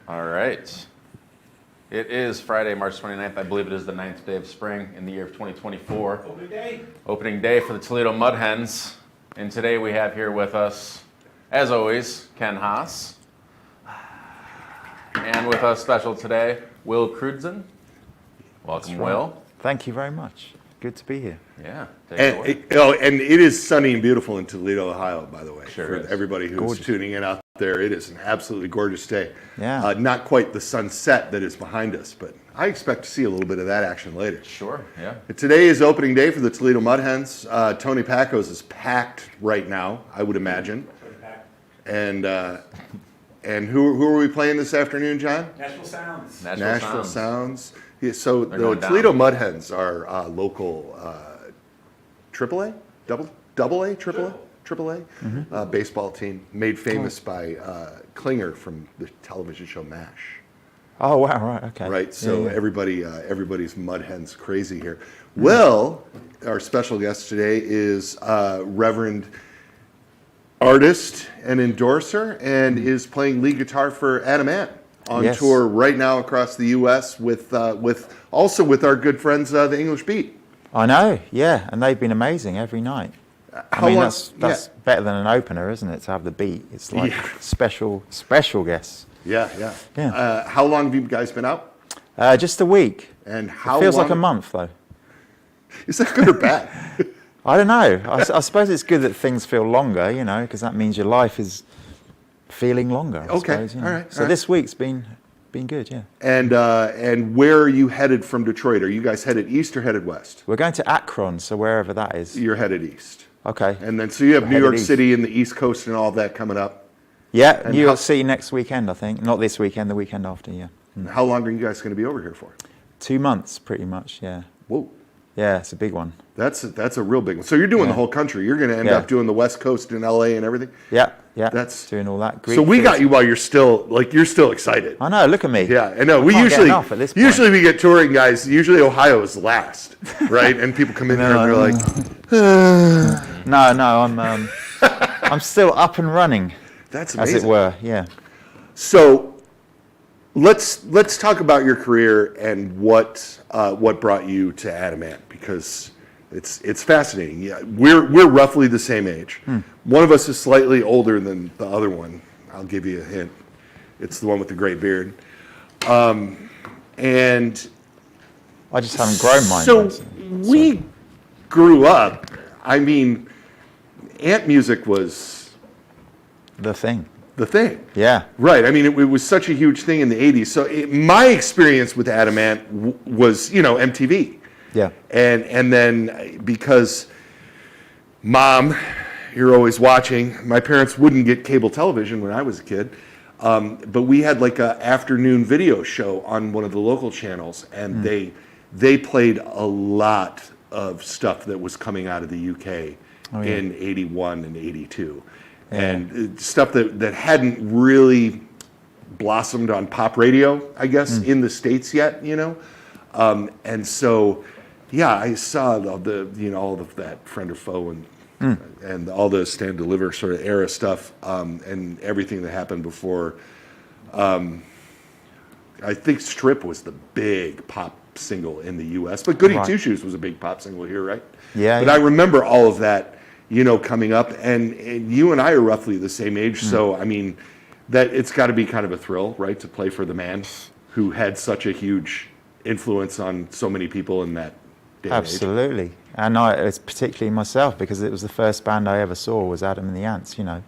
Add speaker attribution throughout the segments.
Speaker 1: All right. It is Friday, March 29th. I believe it is the 9th day of spring in the year of 2024.
Speaker 2: Opening day.
Speaker 1: Opening day for the Toledo Mud Hens. And today we have here with us, as always, Ken Haas. And with us special today, Will Crewdson. Welcome,
Speaker 3: Right.
Speaker 1: Will.
Speaker 3: Thank you very much. Good to be here.
Speaker 1: Yeah. Take it away.
Speaker 2: And it is sunny and beautiful in Toledo, Ohio, by the way.
Speaker 1: Sure
Speaker 2: For
Speaker 1: is.
Speaker 2: everybody who's
Speaker 3: Gorgeous.
Speaker 2: tuning in out there, it is an absolutely gorgeous day.
Speaker 3: Yeah.
Speaker 2: Not quite the sunset that is behind us, but I expect to see a little bit of that action later.
Speaker 1: Sure, yeah.
Speaker 2: Today is opening day for the Toledo Mud Hens. Tony Pacos is packed right now, I would imagine. And who are we playing this afternoon, John?
Speaker 4: Nashville Sounds.
Speaker 2: Nashville Sounds. Yeah, so
Speaker 1: They're
Speaker 2: the
Speaker 1: going down.
Speaker 2: Toledo Mud Hens are local AAA, AAA baseball team made famous by Klinger from the television show MASH.
Speaker 3: Oh, wow, right, okay.
Speaker 2: Right, so
Speaker 3: Yeah.
Speaker 2: everybody's Mud Hens crazy here. Well, our special guest today is Reverend, artist and endorser, and is playing lead guitar for Adam Ant on
Speaker 3: Yes.
Speaker 2: tour right now across the U.S. with also with our good friends the English Beat.
Speaker 3: I know, yeah, and they've been amazing every night.
Speaker 2: How
Speaker 3: I mean,
Speaker 2: long-
Speaker 3: that's better than an opener, isn't it, to have the beat? It's like
Speaker 2: Yeah.
Speaker 3: special guests.
Speaker 2: Yeah.
Speaker 3: Yeah.
Speaker 2: How long have you guys been out?
Speaker 3: Just a week.
Speaker 2: And how
Speaker 3: Feels
Speaker 2: long?
Speaker 3: like a month, though.
Speaker 2: Is that good or bad?
Speaker 3: I don't know. I suppose it's good that things feel longer, you know, because that means your life is feeling longer. I
Speaker 2: Okay,
Speaker 3: suppose, you know.
Speaker 2: all right,
Speaker 3: So
Speaker 2: all right.
Speaker 3: this week's been good, yeah.
Speaker 2: And where are you headed from Detroit? Are you guys headed east or headed west?
Speaker 3: We're going to Akron, so wherever that is.
Speaker 2: You're headed east.
Speaker 3: Okay.
Speaker 2: And then so you have
Speaker 3: We're
Speaker 2: New York
Speaker 3: headed east.
Speaker 2: City and the East Coast and all of that coming up.
Speaker 3: Yeah,
Speaker 2: And
Speaker 3: New
Speaker 2: how-
Speaker 3: York City next weekend, I think. Not this weekend, the weekend after, yeah.
Speaker 2: How long are you guys going to be over here for?
Speaker 3: 2 months, pretty much, yeah.
Speaker 2: Whoa.
Speaker 3: Yeah, it's a big one.
Speaker 2: That's a real big one. So you're doing the
Speaker 3: Yeah.
Speaker 2: whole country. You're going to end
Speaker 3: Yeah.
Speaker 2: up doing the West Coast and LA and everything.
Speaker 3: Yeah.
Speaker 2: That's-
Speaker 3: doing all that.
Speaker 2: So we got you while you're still excited.
Speaker 3: I know, look at me.
Speaker 2: Yeah, I know.
Speaker 3: I
Speaker 2: We
Speaker 3: can't get
Speaker 2: usually
Speaker 3: enough at this point.
Speaker 2: usually we get touring guys. Usually Ohio is last, right? And people come in here and they're like,
Speaker 3: No, I'm still up and running,
Speaker 2: "That's
Speaker 3: as
Speaker 2: amazing."
Speaker 3: it were, yeah.
Speaker 2: So let's talk about your career and what brought you to Adam Ant, because it's fascinating. Yeah, we're roughly the same age. One of us is slightly older than the other one. I'll give you a hint. It's the one with the gray beard. And
Speaker 3: I just haven't grown mine.
Speaker 2: so
Speaker 3: basically.
Speaker 2: we grew up. I mean, Ant music was
Speaker 3: The thing.
Speaker 2: the thing.
Speaker 3: Yeah.
Speaker 2: Right. I mean, it was such a huge thing in the 80s. So my experience with Adam Ant was, MTV.
Speaker 3: Yeah.
Speaker 2: And then because Mom, you're always watching, my parents wouldn't get cable television when I was a kid. But we had like a afternoon video show on one of the local channels, and they played a lot of stuff that was coming out of the UK in 81 and 82. And stuff that hadn't really blossomed on pop radio, I guess, in the States yet, And so, yeah, I saw all of that Friend or Foe and all the Stand Deliver sort of era stuff, and everything that happened before. I think Strip was the big pop single in the U.S., but Goody
Speaker 3: Right.
Speaker 2: Two Shoes was a big pop single here, right?
Speaker 3: Yeah,
Speaker 2: But
Speaker 3: yeah.
Speaker 2: I remember all of that, coming up, and you and I are roughly the same age, so I mean, that it's got to be kind of a thrill, right, to play for the man who had such a huge influence on so many people in that day and age.
Speaker 3: Absolutely. And it's particularly myself, because it was the first band I ever saw was Adam and the Ants, And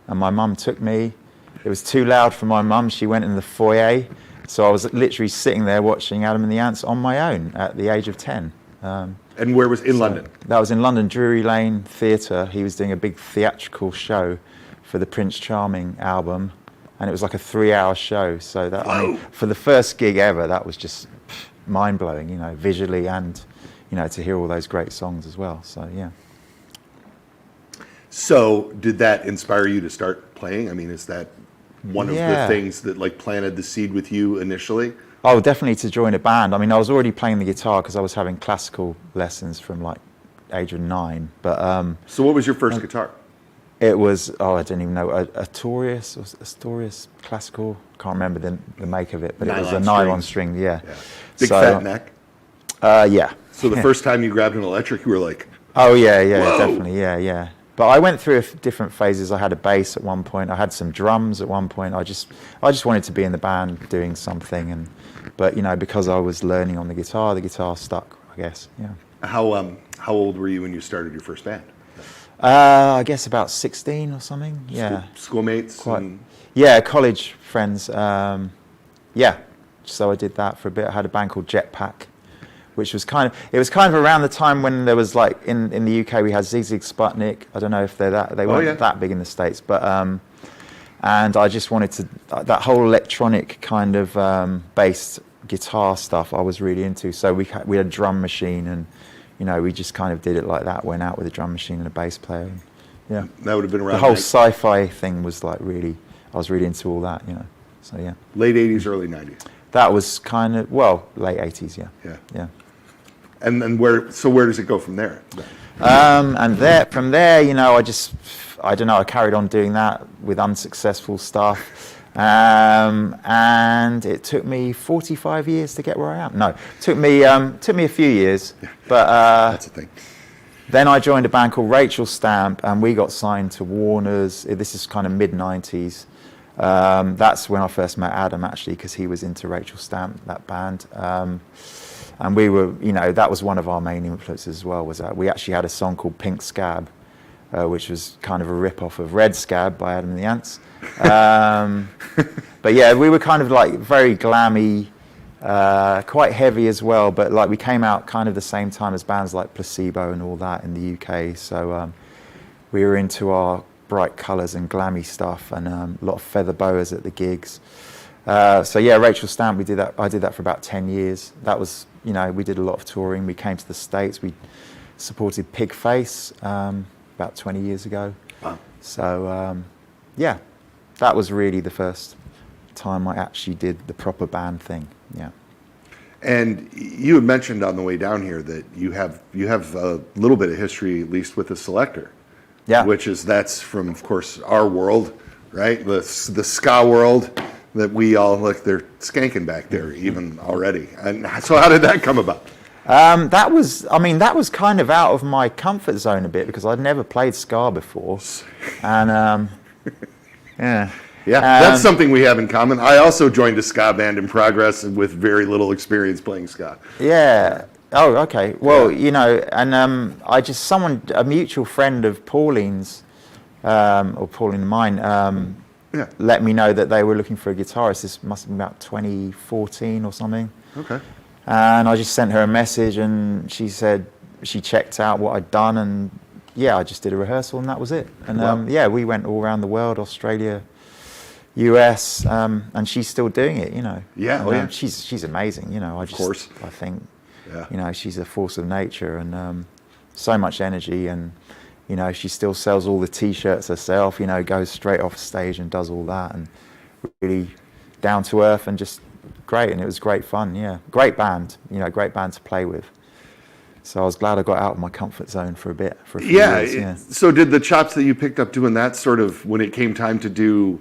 Speaker 3: my mum took me. It was too loud for my mum. She went in the foyer. So I was literally sitting there watching Adam and the Ants on my own at the age of 10.
Speaker 2: And where was in London?
Speaker 3: That was in London, Drury Lane Theatre. He was doing a big theatrical show for the Prince Charming album. And it was like a 3-hour show. So that, for the first gig ever, that was just mind-blowing, visually and, to hear all those great songs as well. So, yeah.
Speaker 2: So did that inspire you to start playing? I mean, is that one of the
Speaker 3: Yeah.
Speaker 2: things that planted the seed with you initially?
Speaker 3: Oh, definitely to join a band. I mean, I was already playing the guitar because I was having classical lessons from age of 9. But
Speaker 2: So what was your first guitar?
Speaker 3: It was, I don't even know, a Astorius classical. Can't remember the make of it, but it was a nylon string. Yeah.
Speaker 2: Big fat neck.
Speaker 3: Yeah.
Speaker 2: So the first time you grabbed an electric, you were like,
Speaker 3: oh yeah,
Speaker 2: whoa.
Speaker 3: definitely, yeah. But I went through different phases. I had a bass at one point. I had some drums at one point. I just wanted to be in the band doing something, but because I was learning on the guitar stuck, I guess. Yeah.
Speaker 2: How old were you when you started your first band?
Speaker 3: I guess about 16 or something. Yeah.
Speaker 2: Schoolmates.
Speaker 3: Yeah, college friends. Yeah. So I did that for a bit. I had a band called Jetpack, which was kind of around the time when there was like in the UK we had Zig Sputnik. I don't know if they weren't that big in the States, but and I just wanted to that whole electronic kind of based guitar stuff I was really into. So we had a drum machine, and we just kind of did it like that. Went out with a drum machine and a bass player. And, yeah,
Speaker 2: that would have been around.
Speaker 3: The whole sci-fi thing was like really. I was really into all that. So yeah.
Speaker 2: Late 80s, early 90s.
Speaker 3: That was kind of late 80s. Yeah.
Speaker 2: And then where does it go from there?
Speaker 3: And from there, I don't know, I carried on doing that with unsuccessful stuff. And it took me 45 years to get where I am. No, it took me a few years, but
Speaker 2: that's the thing.
Speaker 3: Then I joined a band called Rachel Stamp, and we got signed to Warner's. This is kind of mid-90s. That's when I first met Adam, actually, because he was into Rachel Stamp, that band. And we were, that was one of our main influences as well, was that we actually had a song called Pink Scab, which was kind of a rip-off of Red Scab by Adam and the Ants. But yeah, we were kind of like very glammy, quite heavy as well, but like we came out kind of the same time as bands like Placebo and all that in the UK. So we were into our bright colours and glammy stuff, and a lot of feather boas at the gigs. So yeah, Rachel Stamp, we did that. I did that for about 10 years. That was, we did a lot of touring. We came to the States. We supported Pigface about 20 years ago.
Speaker 2: Wow.
Speaker 3: So yeah, that was really the first time I actually did the proper band thing. Yeah.
Speaker 2: And you had mentioned on the way down here that you have a little bit of history, at least with the Selector.
Speaker 3: Yeah.
Speaker 2: That's from, of course, our world, right? The ska world that we all look. They're skanking back there even already. And so, how did that come about?
Speaker 3: That was kind of out of my comfort zone a bit, because I'd never played ska before, and yeah.
Speaker 2: Yeah, that's something we have in common. I also joined a ska band in progress with very little experience playing ska.
Speaker 3: Yeah. Oh, okay. Well, and a mutual friend of Pauline's, or Pauline and mine, let me know that they were looking for a guitarist. This must have been about 2014 or something.
Speaker 2: Okay.
Speaker 3: And I just sent her a message, and she said she checked out what I'd done, and yeah, I just did a rehearsal, and that was it. And
Speaker 2: wow.
Speaker 3: We went all around the world, Australia, US, and she's still doing it,
Speaker 2: Yeah,
Speaker 3: and, she's amazing, Of
Speaker 2: course.
Speaker 3: I think,
Speaker 2: yeah.
Speaker 3: She's a force of nature, and so much energy, and she still sells all the T-shirts herself. Goes straight off stage and does all that, and really down to earth and just great. And it was great fun. Yeah, great band. Great band to play with. So I was glad I got out of my comfort zone for a bit. For a few years, yeah.
Speaker 2: So did the chops that you picked up doing that sort of, when it came time to do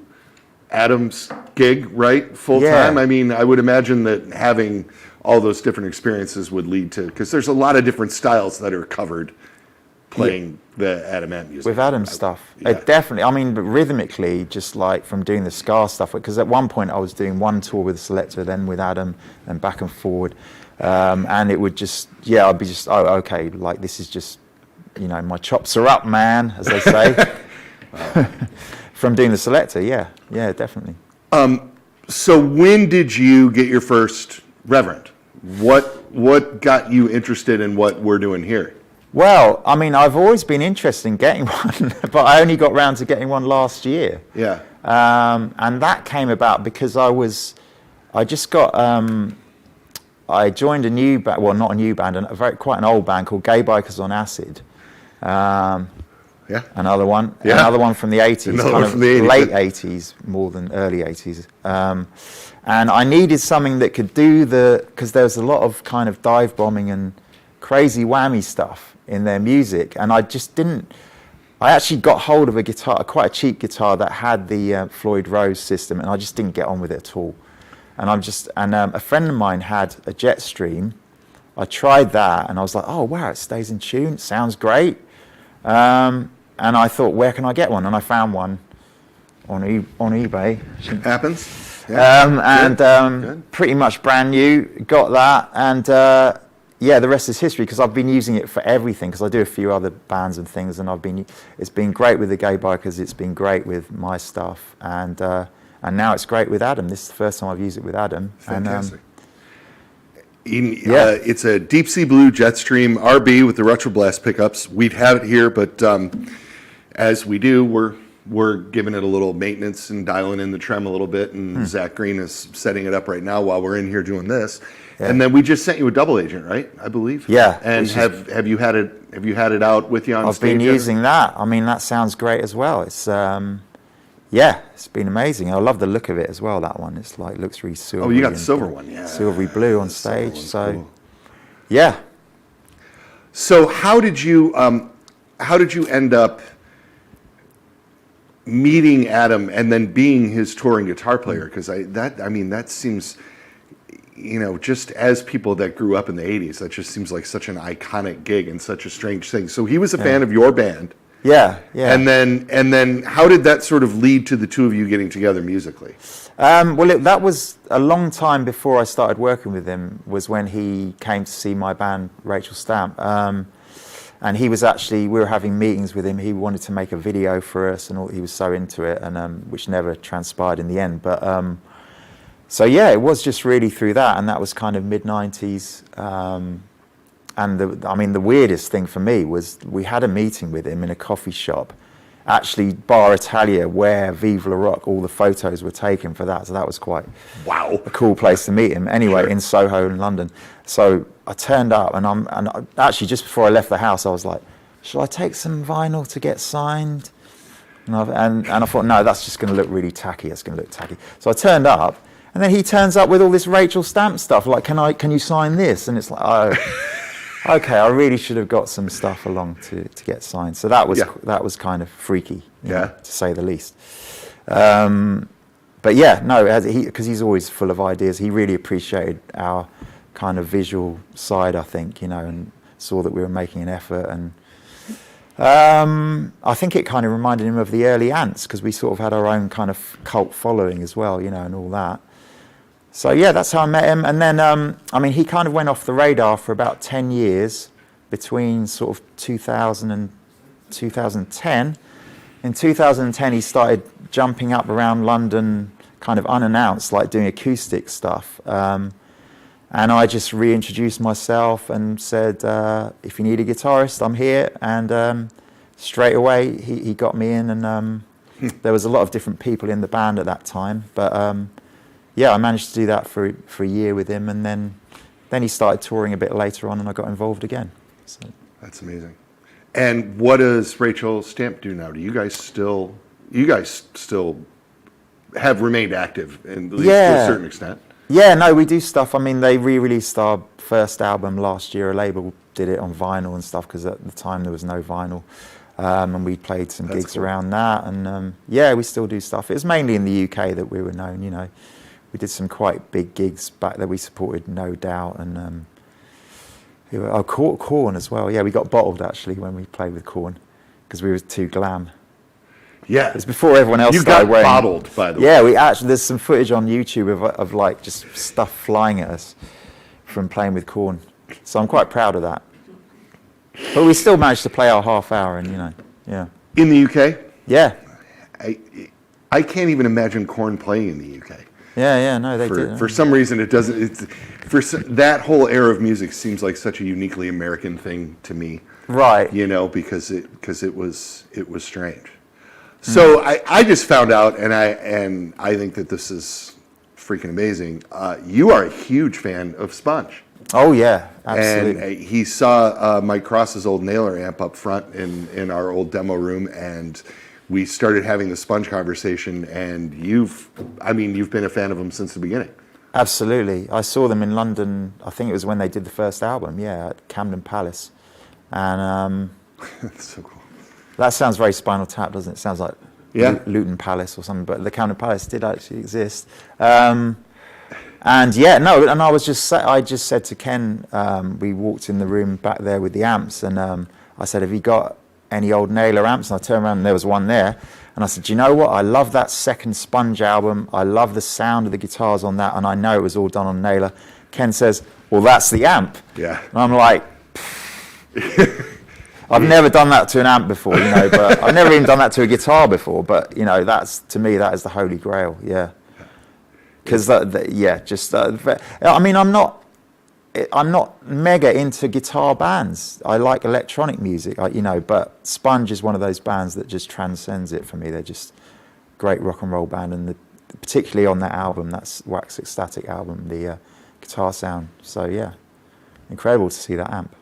Speaker 2: Adam's gig, right, full time? I mean, I would imagine that having all those different experiences would lead to, because there's a lot of different styles that are covered playing the Adam Ant music.
Speaker 3: With Adam's stuff.
Speaker 2: Yeah.
Speaker 3: Definitely. But rhythmically, just like from doing the ska stuff, because at one point I was doing one tour with Selector, then with Adam, and back and forward. And it would just, I'd be just, oh, okay, like this is just, my chops are up, man, as they say. From doing the Selector, yeah, definitely.
Speaker 2: So when did you get your first Reverend? What got you interested in what we're doing here?
Speaker 3: Well, I've always been interested in getting one, but I only got round to getting one last year.
Speaker 2: Yeah.
Speaker 3: And that came about because I joined a new band, well, not a new band, quite an old band called Gay Bikers on Acid.
Speaker 2: Yeah.
Speaker 3: Another one.
Speaker 2: Yeah.
Speaker 3: Another one from the 80s.
Speaker 2: Another one from the 80s.
Speaker 3: Late 80s, more than early 80s. And I needed something that could do because there was a lot of kind of dive bombing and crazy whammy stuff in their music. And I I actually got hold of a guitar, quite a cheap guitar that had the Floyd Rose system, and I just didn't get on with it at all. And a friend of mine had a Jetstream. I tried that, and I was like, oh wow, it stays in tune, it sounds great. And I thought, where can I get one? And I found one on eBay.
Speaker 2: Happens. Yeah.
Speaker 3: Pretty much brand new. Got that, and yeah, the rest is history, because I've been using it for everything, because I do a few other bands and things, and it's been great with the Gay Bikers, it's been great with my stuff, and now it's great with Adam. This is the first time I've used it with Adam.
Speaker 2: Fantastic. It's a Deep Sea Blue Jetstream RB with the Retroblast pickups. We've had it here, but as we do, we're giving it a little maintenance and dialing in the trem a little bit, and Zach Green is setting it up right now while we're in here doing this. Yeah. And then we just sent you a double agent, right? I believe.
Speaker 3: Yeah.
Speaker 2: And have you had it out with you on
Speaker 3: I've
Speaker 2: stage?
Speaker 3: I've been using that. I mean, that sounds great as well. It's yeah, it's been amazing. I love the look of it as well. That one, it's like looks really silvery.
Speaker 2: Oh, you got the silver one, yeah.
Speaker 3: Silvery blue on stage. So,
Speaker 2: cool.
Speaker 3: Yeah.
Speaker 2: So how did you end up meeting Adam and then being his touring guitar player? Because that seems, just as people that grew up in the 80s, that just seems like such an iconic gig and such a strange thing. So he was a fan of your band.
Speaker 3: Yeah, yeah.
Speaker 2: And then how did that sort of lead to the two of you getting together musically?
Speaker 3: Well, that was a long time before I started working with him, was when he came to see my band, Rachel Stamp. And he was we were having meetings with him. He wanted to make a video for us, and he was so into it, and which never transpired in the end. But so yeah, it was just really through that, and that was kind of mid-90s. And the weirdest thing for me was we had a meeting with him in a coffee shop, actually Bar Italia, where Vive la Rock, all the photos were taken for that. So that was quite a cool place to meet him. Anyway, in Soho in London. So I turned up, and actually just before I left the house, I was like, should I take some vinyl to get signed? And I thought, no, that's just going to look really tacky. It's going to look tacky. So I turned up, and then he turns up with all this Rachel Stamp stuff, like, can you sign this? And it's like, oh. Okay, I really should have got some stuff along to get signed. So that was kind of freaky, to say the least. But yeah, no, because he's always full of ideas. He really appreciated our kind of visual side, I think, and saw that we were making an effort. And I think it kind of reminded him of the early Ants, because we sort of had our own kind of cult following as well, and all that. So yeah, that's how I met him. And then, he kind of went off the radar for about 10 years, between sort of 2000 and 2010. In 2010, he started jumping up around London, kind of unannounced, like doing acoustic stuff. And I just reintroduced myself and said, if you need a guitarist, I'm here. And straight away, he got me in. And there was a lot of different people in the band at that time. But yeah, I managed to do that for a year with him, and then he started touring a bit later on, and I got involved again. So.
Speaker 2: That's amazing. And what does Rachel Stamp do now? Do you guys still have remained active, at least to a certain extent? Yeah,
Speaker 3: no, we do stuff. They re-released our first album last year. A label did it on vinyl and stuff, because at the time there was no vinyl. And we played some gigs around that, and yeah, we still do stuff. It was mainly in the UK that we were known, We did some quite big gigs back there. We supported No Doubt and Korn as well. Yeah, we got bottled actually when we played with Korn, because we were too glam.
Speaker 2: Yeah,
Speaker 3: it was before everyone else
Speaker 2: got
Speaker 3: started wearing.
Speaker 2: Bottled, by the way.
Speaker 3: Yeah, there's some footage on YouTube of like just stuff flying at us from playing with Korn. So I'm quite proud of that. But we still managed to play our half hour, and yeah.
Speaker 2: In the UK?
Speaker 3: Yeah.
Speaker 2: I can't even imagine Korn playing in the UK.
Speaker 3: Yeah, no, they did.
Speaker 2: For some reason, it doesn't. That whole era of music seems like such a uniquely American thing to me.
Speaker 3: Right.
Speaker 2: Because it was strange. So I just found out, and I think that this is freaking amazing. You are a huge fan of Sponge.
Speaker 3: Oh yeah, absolutely.
Speaker 2: And he saw Mike Cross's old Nailer amp up front in our old demo room, and we started having the Sponge conversation, and you've been a fan of them since the beginning.
Speaker 3: Absolutely. I saw them in London, I think it was when they did the first album, at Camden Palace. And
Speaker 2: that's so cool.
Speaker 3: That sounds very Spinal Tap, doesn't it? It sounds like Luton Palace or something, but the Camden Palace did actually exist. And yeah, no, and I just said to Ken, we walked in the room back there with the amps, and I said, have you got any old Naylor amps? And I turned around and there was one there. And I said, do you know what? I love that second Sponge album. I love the sound of the guitars on that, and I know it was all done on Naylor. Ken says, well, that's the amp.
Speaker 2: Yeah.
Speaker 3: And I'm like, I've never done that to an amp before, you know, but I've never even done that to a guitar before. But, you know, that's, to me, that is the holy grail, yeah. Because, I mean, I'm not mega into guitar bands. I like electronic music, you know, but Sponge is one of those bands that just transcends it for me. They're just great rock and roll band, and particularly on that album, that's Wax Ecstatic album, the guitar sound. So yeah, incredible to see that amp.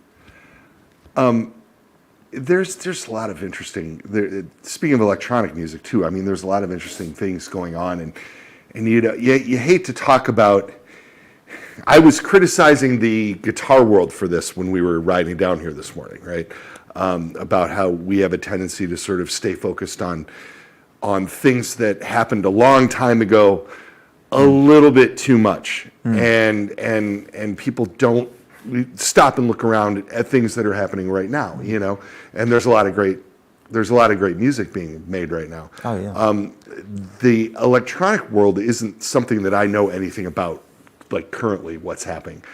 Speaker 2: There's a lot of interesting. Speaking of electronic music too, I mean, there's a lot of interesting things going on, and you know, you hate to talk about. I was criticizing the guitar world for this when we were riding down here this morning, right? About how we have a tendency to sort of stay focused on things that happened a long time ago, a little bit too much, and people don't stop and look around at things that are happening right now, you know. And there's a lot of great music being made right now.
Speaker 3: Oh yeah.
Speaker 2: The electronic world isn't something that I know anything about, like currently what's happening.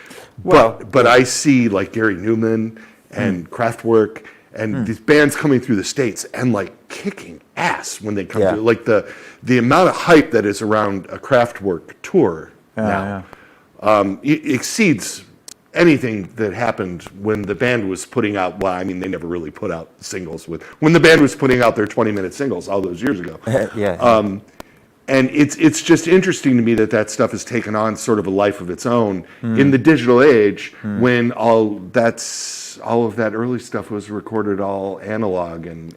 Speaker 3: Well,
Speaker 2: but I see like Gary Newman and Kraftwerk and these bands coming through the States and like kicking ass when they come through. Like the amount of hype that is around a Kraftwerk tour now it exceeds anything that happened when the band was putting out, well, I mean, they never really put out singles when the band was putting out their 20-minute singles all those years ago. And it's just interesting to me that stuff has taken on sort of a life of its own in the digital age when all of that early stuff was recorded all analog and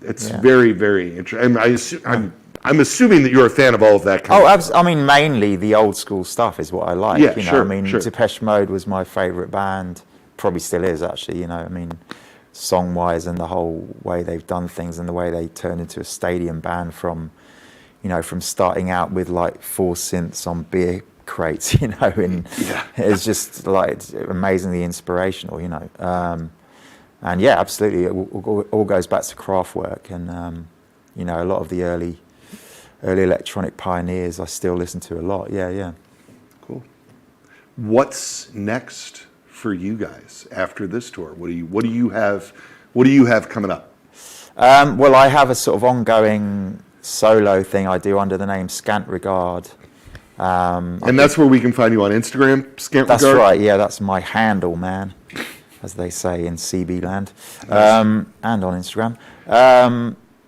Speaker 2: it's very, very interesting. I'm assuming that you're a fan of all of that kind of stuff.
Speaker 3: I mean, mainly the old school stuff is what I like.
Speaker 2: Yeah,
Speaker 3: you know?
Speaker 2: sure,
Speaker 3: I mean,
Speaker 2: sure.
Speaker 3: Depeche Mode was my favourite band, probably still is actually, you know, I mean, song-wise and the whole way they've done things and the way they turned into a stadium band from starting out with like 4 synths on beer crates, you know, and it's just like amazingly inspirational, you know. And yeah, absolutely, it all goes back to Kraftwerk and, you know, a lot of the early electronic pioneers I still listen to a lot. Yeah.
Speaker 2: Cool. What's next for you guys after this tour? What do you have coming up?
Speaker 3: Well, I have a sort of ongoing solo thing I do under the name Scant Regard.
Speaker 2: And that's where we can find you on Instagram, Scant Regard?
Speaker 3: That's right, yeah, that's my handle, man, as they say in CB land, and on Instagram.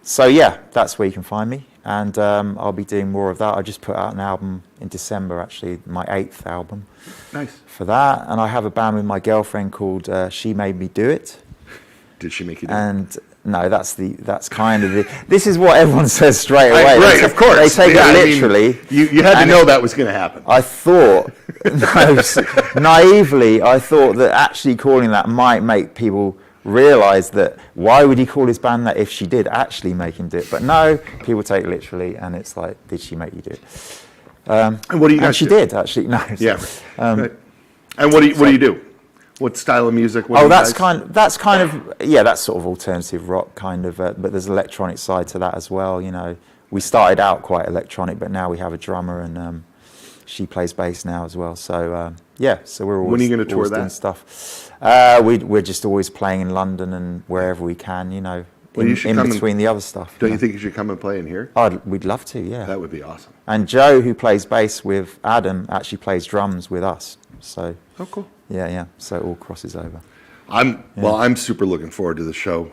Speaker 3: So yeah, that's where you can find me, and I'll be doing more of that. I just put out an album in December, actually, my 8th album.
Speaker 2: Nice.
Speaker 3: For that, and I have a band with my girlfriend called She Made Me Do It.
Speaker 2: Did she make you do it?
Speaker 3: And no, that's kind of the. This is what everyone says straight away.
Speaker 2: Right, of course.
Speaker 3: They take it literally.
Speaker 2: I mean, you had to know that was going to happen.
Speaker 3: I thought, naively, I thought that actually calling that might make people realise that why would he call his band that if she did actually make him do it? But no, people take it literally, and it's like, did she make you do it?
Speaker 2: And what do you guys
Speaker 3: and she
Speaker 2: do?
Speaker 3: did actually. No.
Speaker 2: Yeah. Right. And what do you do? What style of music?
Speaker 3: That's kind of yeah, that's sort of alternative rock kind of, but there's an electronic side to that as well. You know, we started out quite electronic, but now we have a drummer and she plays bass now as well. So yeah, so we're always,
Speaker 2: when are you going to tour that?
Speaker 3: Doing stuff. We're just always playing in London and wherever we can. You know, in between the other stuff.
Speaker 2: Don't you think you should come and play in here?
Speaker 3: We'd love to. Yeah,
Speaker 2: that would be awesome.
Speaker 3: And Joe, who plays bass with Adam, actually plays drums with us. So
Speaker 2: oh, cool.
Speaker 3: Yeah. So it all crosses over.
Speaker 2: I'm super looking forward to the show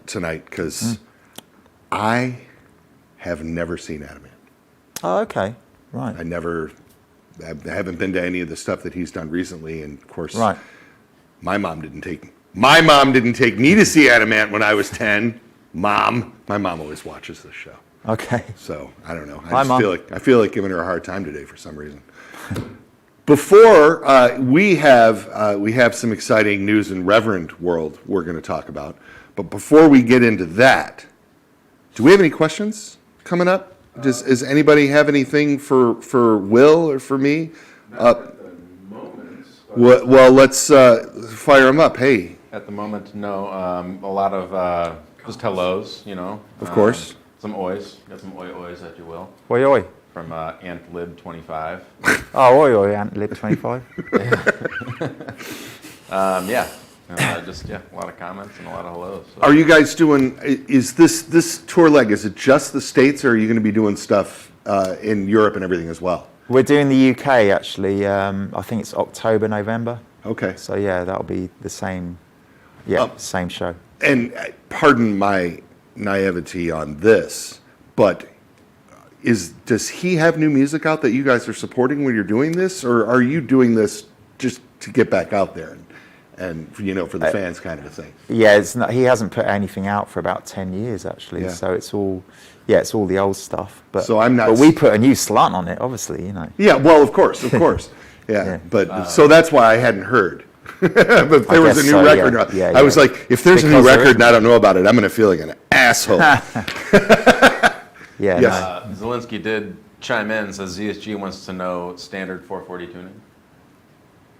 Speaker 2: tonight because I have never seen Adam Ant.
Speaker 3: Oh, okay, right.
Speaker 2: I haven't been to any of the stuff that he's done recently, and of course,
Speaker 3: right.
Speaker 2: My mom didn't take me to see Adam Ant when I was 10. My mom always watches this show.
Speaker 3: Okay.
Speaker 2: So I don't know. I feel like giving her a hard time today for some reason. Before we have some exciting news in Reverend world we're going to talk about, But before we get into that, do we have any questions coming up? Does anybody have anything for Will or for me? Well, let's fire them up. Hey.
Speaker 1: At the moment, no. A lot of just hellos, you know.
Speaker 2: Of course.
Speaker 1: Some oys. Got some oys, if you will.
Speaker 3: Oi, oi.
Speaker 1: From AntLib25.
Speaker 3: Oh, oi, oi, Lib 25.
Speaker 1: Yeah. Just a lot of comments and a lot of hellos. So.
Speaker 2: Are you guys doing, is this tour leg, is it just the States, or are you going to be doing stuff in Europe and everything as well?
Speaker 3: We're doing the UK, actually. I think it's October, November.
Speaker 2: Okay.
Speaker 3: So, yeah, that'll be the same, same show.
Speaker 2: And pardon my naivety on this, but does he have new music out that you guys are supporting when you're doing this, or are you doing this just to get back out there and for the fans kind of a thing?
Speaker 3: Yeah, it's not, he hasn't put anything out for about 10 years, actually.
Speaker 2: Yeah.
Speaker 3: So it's all the old stuff. But
Speaker 2: so I'm not.
Speaker 3: But we put a new slant on it, obviously, you know.
Speaker 2: Yeah, well, of course. Yeah. But so that's why I hadn't heard. But if there was a new record, I was like, if there's a new record and I don't know about it, I'm going to feel like an asshole.
Speaker 3: Yeah.
Speaker 2: Yes.
Speaker 1: Zelensky did chime in, says ZSG wants to know standard 440 tuning.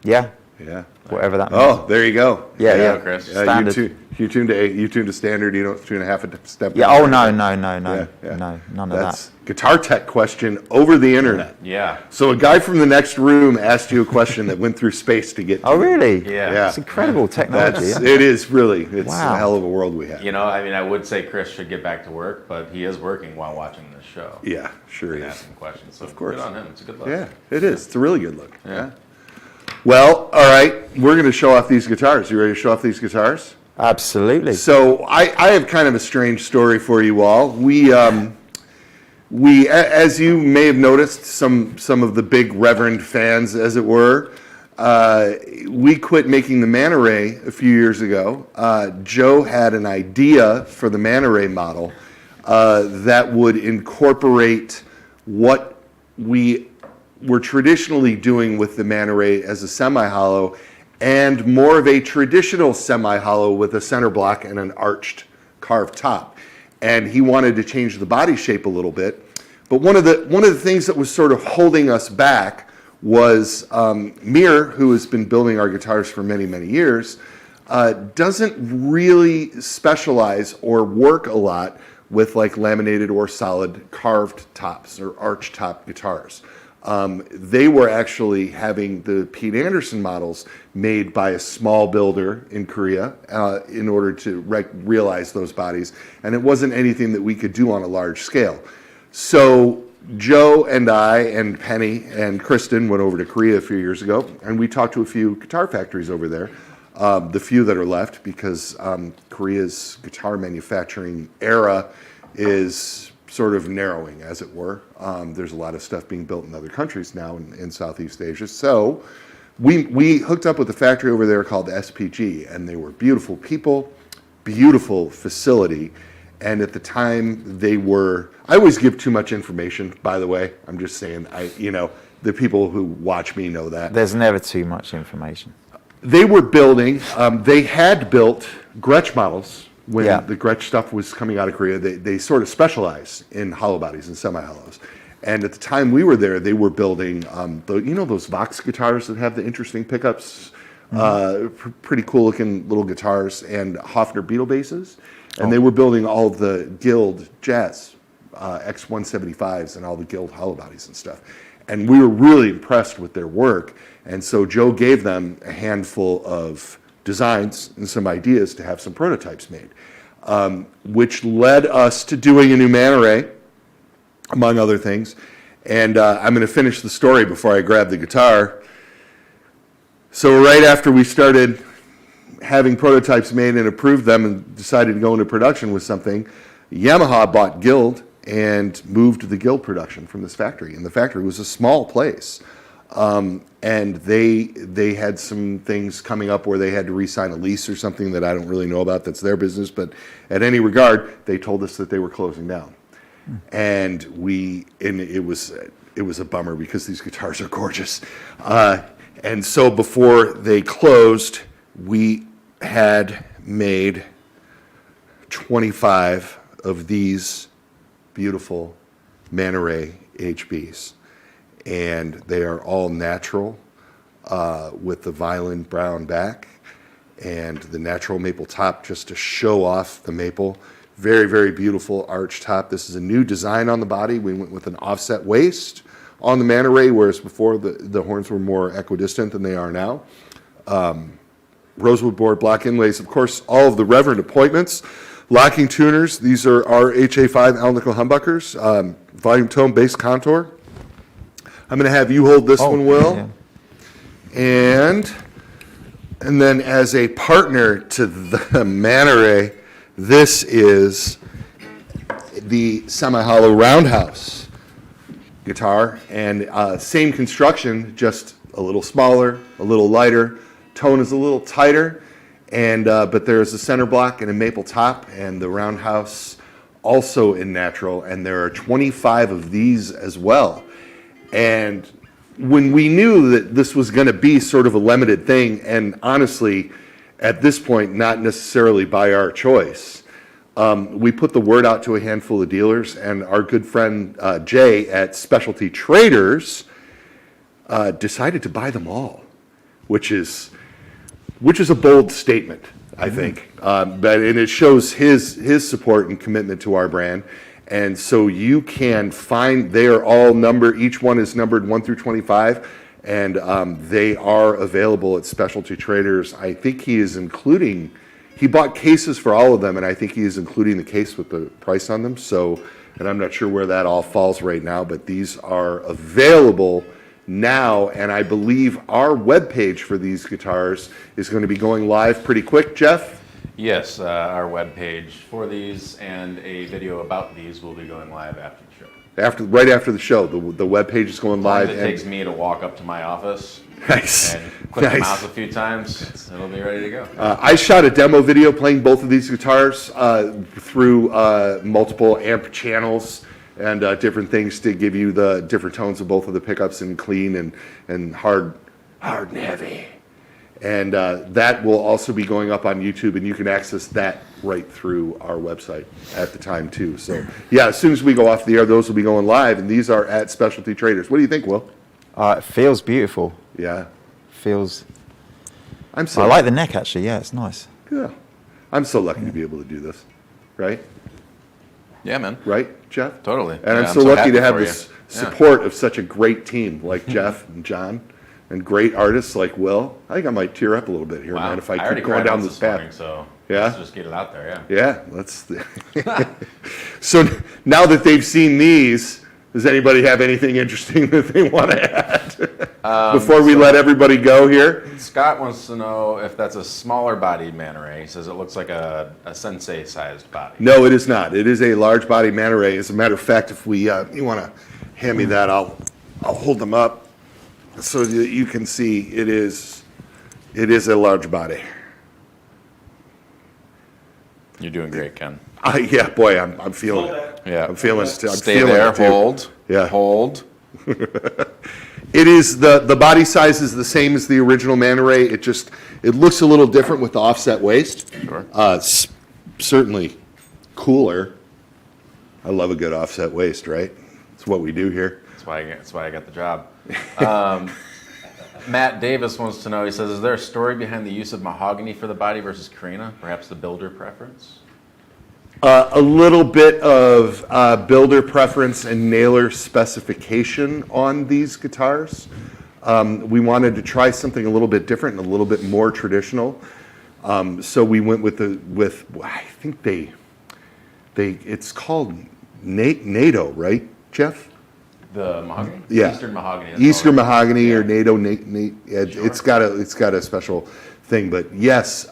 Speaker 3: Yeah.
Speaker 2: Yeah.
Speaker 3: Whatever that means.
Speaker 2: Oh, there you go.
Speaker 3: Yeah.
Speaker 1: There you go, Chris.
Speaker 3: Standard.
Speaker 2: You tune to standard. You don't tune a half a step.
Speaker 3: Yeah. Oh, no.
Speaker 2: Yeah.
Speaker 3: No, none
Speaker 2: That's
Speaker 3: of that.
Speaker 2: guitar tech question over the internet.
Speaker 1: Yeah.
Speaker 2: So a guy from the next room asked you a question that went through space to get to
Speaker 3: Oh,
Speaker 2: you.
Speaker 3: really?
Speaker 1: Yeah.
Speaker 3: It's incredible technology.
Speaker 2: It is really. It's
Speaker 3: Wow.
Speaker 2: a hell of a world we have.
Speaker 1: You know, I mean, I would say Chris should get back to work, but he is working while watching this show.
Speaker 2: Yeah, sure
Speaker 1: And
Speaker 2: is.
Speaker 1: asking questions. So
Speaker 2: Of course.
Speaker 1: good on him. It's a good look.
Speaker 2: Yeah, it is. It's a really good look.
Speaker 1: Yeah.
Speaker 2: Well, all right. We're going to show off these guitars. You ready to show off these guitars?
Speaker 3: Absolutely.
Speaker 2: So I have kind of a strange story for you all. We as you may have noticed, some of the big Reverend fans, as it were, we quit making the Manta Ray a few years ago. Joe had an idea for the Manta Ray model that would incorporate what we were traditionally doing with the Manta Ray as a semi-hollow, and more of a traditional semi-hollow with a center block and an arched carved top. And he wanted to change the body shape a little bit. But one of the things that was sort of holding us back was Mir, who has been building our guitars for many, many years, doesn't really specialize or work a lot with like laminated or solid carved tops or arch top guitars. They were actually having the Pete Anderson models made by a small builder in Korea in order to realize those bodies, and it wasn't anything that we could do on a large scale. So Joe and I and Penny and Kristen went over to Korea a few years ago, and we talked to a few guitar factories over there, the few that are left, because Korea's guitar manufacturing era is sort of narrowing, as it were. There's a lot of stuff being built in other countries now in Southeast Asia. So we hooked up with a factory over there called SPG, and they were beautiful people, beautiful facility. And at the time I always give too much information, by the way. I'm just saying, the people who watch me know that.
Speaker 3: There's never too much information.
Speaker 2: They were building, they had built Gretsch models when the Gretsch stuff was coming out of Korea. They sort of specialize in hollow bodies and semi-hollows. And at the time we were there, they were building, those Vox guitars that have the interesting pickups, pretty cool looking little guitars, and Hofner Beetle basses. And they were building all of the Guild Jazz X175s and all the Guild hollow bodies and stuff. And we were really impressed with their work. And so Joe gave them a handful of designs and some ideas to have some prototypes made, which led us to doing a new Manta Ray, among other things. And I'm going to finish the story before I grab the guitar. So right after we started having prototypes made and approved them and decided to go into production with something, Yamaha bought Guild and moved the Guild production from this factory. And the factory was a small place. And they had some things coming up where they had to re-sign a lease or something that I don't really know about. That's their business. But at any regard, they told us that they were closing down. And it was a bummer because these guitars are gorgeous. And so before they closed, we had made 25 of these beautiful manta ray HBs, and they are all natural with the violin brown back and the natural maple top just to show off the maple. Very, very beautiful arch top. This is a new design on the body. We went with an offset waist on the manta ray, whereas before the horns were more equidistant than they are now. Rosewood board block inlays, of course, all of the Reverend appointments. Locking tuners, these are our HA5 Alnico humbuckers, volume tone, bass contour. I'm going to have you hold this one, Will.
Speaker 3: Yeah.
Speaker 2: And then as a partner to the manta ray, this is the semi-hollow roundhouse guitar, and same construction, just a little smaller, a little lighter. Tone is a little tighter, and but there's a center block and a maple top, and the roundhouse also in natural, and there are 25 of these as well. And when we knew that this was going to be sort of a limited thing, and honestly, at this point, not necessarily by our choice, we put the word out to a handful of dealers, and our good friend Jay at Specialty Traders decided to buy them all, which is a bold statement, I think. And it shows his support and commitment to our brand. And so you can find, they are all numbered, each one is numbered 1 through 25, and they are available at Specialty Traders. I think he is including, he bought cases for all of them, and I think he is including the case with the price on them. So, and I'm not sure where that all falls right now, but these are available now, and I believe our webpage for these guitars is going to be going live pretty quick, Jeff?
Speaker 1: Yes, our webpage for these and a video about these will be going live after the show.
Speaker 2: Right after the show, the webpage is going live.
Speaker 1: It takes me to walk up to my office
Speaker 2: Nice.
Speaker 1: and click the
Speaker 2: Nice.
Speaker 1: mouse a few times. It'll be ready to go.
Speaker 2: I shot a demo video playing both of these guitars through multiple amp channels and different things to give you the different tones of both of the pickups in clean and hard and heavy. And that will also be going up on YouTube, and you can access that right through our website at the time too. So yeah, as soon as we go off the air, those will be going live, and these are at Specialty Traders. What do you think, Will?
Speaker 3: It feels beautiful.
Speaker 2: Yeah.
Speaker 3: Feels.
Speaker 2: I'm so
Speaker 3: I like the neck actually. Yeah, it's nice.
Speaker 2: Yeah. I'm so lucky to be able to do this. Right?
Speaker 1: Yeah, man.
Speaker 2: Right, Jeff?
Speaker 1: Totally.
Speaker 2: And
Speaker 1: Yeah,
Speaker 2: I'm so lucky
Speaker 1: happy
Speaker 2: to have
Speaker 1: for you.
Speaker 2: this
Speaker 1: Yeah.
Speaker 2: support of such a great team like Jeff and John, and great artists like Will. I think I might tear up a little bit here,
Speaker 1: Wow.
Speaker 2: man, if I
Speaker 1: already
Speaker 2: keep going
Speaker 1: cried
Speaker 2: down
Speaker 1: once
Speaker 2: this
Speaker 1: morning,
Speaker 2: path.
Speaker 1: so
Speaker 2: Yeah?
Speaker 1: let's just get it out there, yeah.
Speaker 2: Yeah, let's. So now that they've seen these, does anybody have anything interesting that they want to add before we let everybody go here?
Speaker 1: Scott wants to know if that's a smaller bodied manta ray. He says it looks like a sensei-sized body.
Speaker 2: No, it is not. It is a large body manta ray. As a matter of fact, if we you want to hand me that, I'll hold them up so that you can see it is a large body.
Speaker 1: You're doing great, Ken.
Speaker 2: Yeah, boy, I'm feeling it.
Speaker 1: Yeah.
Speaker 2: I'm feeling it. I'm
Speaker 1: Stay
Speaker 2: feeling
Speaker 1: there,
Speaker 2: it too.
Speaker 1: hold.
Speaker 2: Yeah.
Speaker 1: Hold.
Speaker 2: It is the body size is the same as the original manta ray. It looks a little different with the offset waist.
Speaker 1: Sure.
Speaker 2: Certainly cooler. I love a good offset waist, right? It's what we do here.
Speaker 1: That's why I got the job. Matt Davis wants to know, he says, is there a story behind the use of mahogany for the body versus Carina? Perhaps the builder preference?
Speaker 2: A little bit of builder preference and nailer specification on these guitars. We wanted to try something a little bit different and a little bit more traditional. So we went with I think it's called NATO, right, Jeff?
Speaker 1: The mahogany?
Speaker 2: Yeah.
Speaker 1: Eastern mahogany. that's
Speaker 2: Eastern
Speaker 1: all right.
Speaker 2: mahogany or
Speaker 1: Yeah.
Speaker 2: NATO. It's got a special thing, but yes.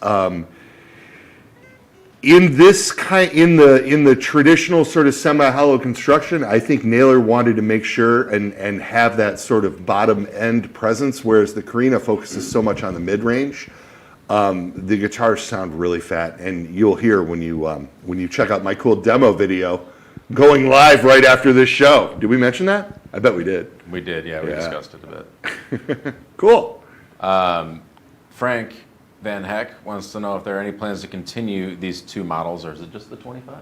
Speaker 2: In the traditional sort of semi-hollow construction, I think Naylor wanted to make sure and have that sort of bottom end presence, whereas the Carina focuses so much on the mid range. The guitars sound really fat, and you'll hear when you check out my cool demo video going live right after this show. Did we mention that? I bet we did.
Speaker 1: We did, yeah. We
Speaker 2: Yeah.
Speaker 1: discussed it a bit.
Speaker 2: Cool.
Speaker 1: Frank Van Heck wants to know if there are any plans to continue these 2 models, or is it just the 25?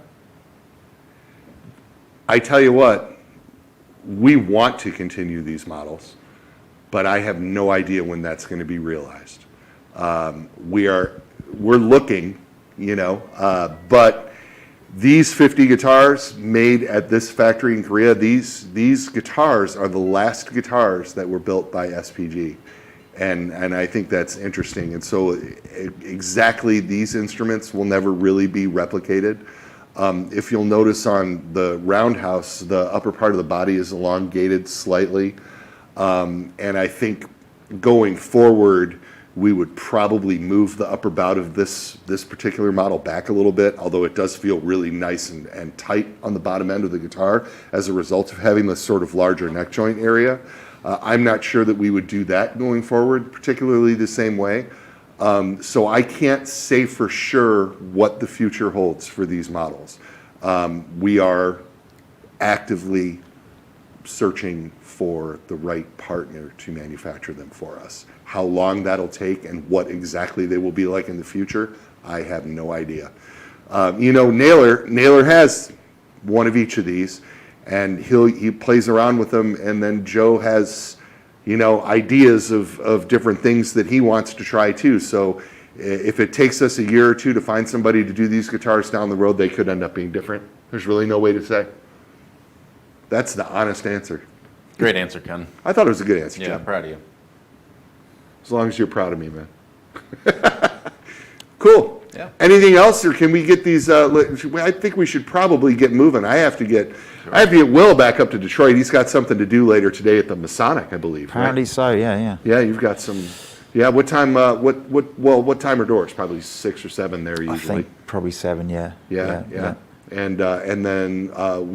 Speaker 2: I tell you what, we want to continue these models, but I have no idea when that's going to be realized. We're looking, but these 50 guitars made at this factory in Korea, these guitars are the last guitars that were built by SPG. And I think that's interesting. And so exactly these instruments will never really be replicated. If you'll notice on the roundhouse, the upper part of the body is elongated slightly. And I think going forward, we would probably move the upper bout of this particular model back a little bit, although it does feel really nice and tight on the bottom end of the guitar as a result of having this sort of larger neck joint area. I'm not sure that we would do that going forward, particularly the same way. So I can't say for sure what the future holds for these models. We are actively searching for the right partner to manufacture them for us. How long that'll take and what exactly they will be like in the future, I have no idea. Naylor has one of each of these, and he plays around with them, and then Joe has, ideas of different things that he wants to try too. So if it takes us a year or two to find somebody to do these guitars down the road, they could end up being different. There's really no way to say. That's the honest answer.
Speaker 1: Great answer, Ken.
Speaker 2: I thought it was a good answer,
Speaker 1: Yeah,
Speaker 2: John.
Speaker 1: proud of you.
Speaker 2: As long as you're proud of me, man. Cool.
Speaker 1: Yeah.
Speaker 2: Anything else, or can we get these? I think we should probably get moving. I have to get Will back up to Detroit. He's got something to do later today at the Masonic, I believe.
Speaker 3: Apparently
Speaker 2: right?
Speaker 3: so, yeah.
Speaker 2: Yeah, you've got some. Yeah. What time? What time are doors? Probably 6 or 7 there usually.
Speaker 3: I think probably 7, yeah.
Speaker 2: Yeah. And then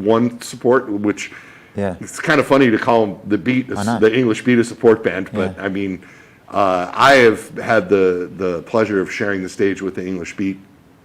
Speaker 2: one support, which it's kind of funny to call them the beat,
Speaker 3: I know.
Speaker 2: the English beat a support band, but I mean. I have had the pleasure of sharing the stage with the English Beat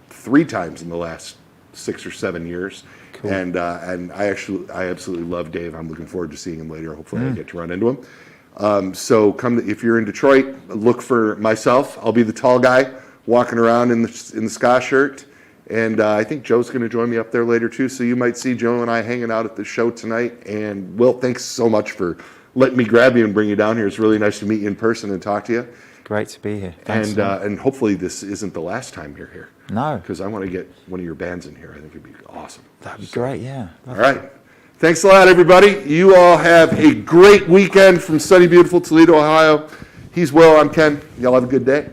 Speaker 2: 3 times in the last 6 or 7 years, cool. and I absolutely love Dave. I'm looking forward to seeing him later. Hopefully, I get to run into him. So if you're in Detroit, look for myself. I'll be the tall guy walking around in the ska shirt, and I think Joe's going to join me up there later too. So you might see Joe and I hanging out at the show tonight. And Will, thanks so much for letting me grab you and bring you down here. It's really nice to meet you in person and talk to you.
Speaker 3: Great to be here. Thanks,
Speaker 2: and hopefully this isn't the last time you're here.
Speaker 3: No.
Speaker 2: Because I want to get one of your bands in here. I think it'd be awesome.
Speaker 3: That'd be great, yeah.
Speaker 2: All right. Thanks a lot, everybody. You all have a great weekend from sunny, beautiful Toledo, Ohio. He's Will. I'm Ken. Y'all have a good day.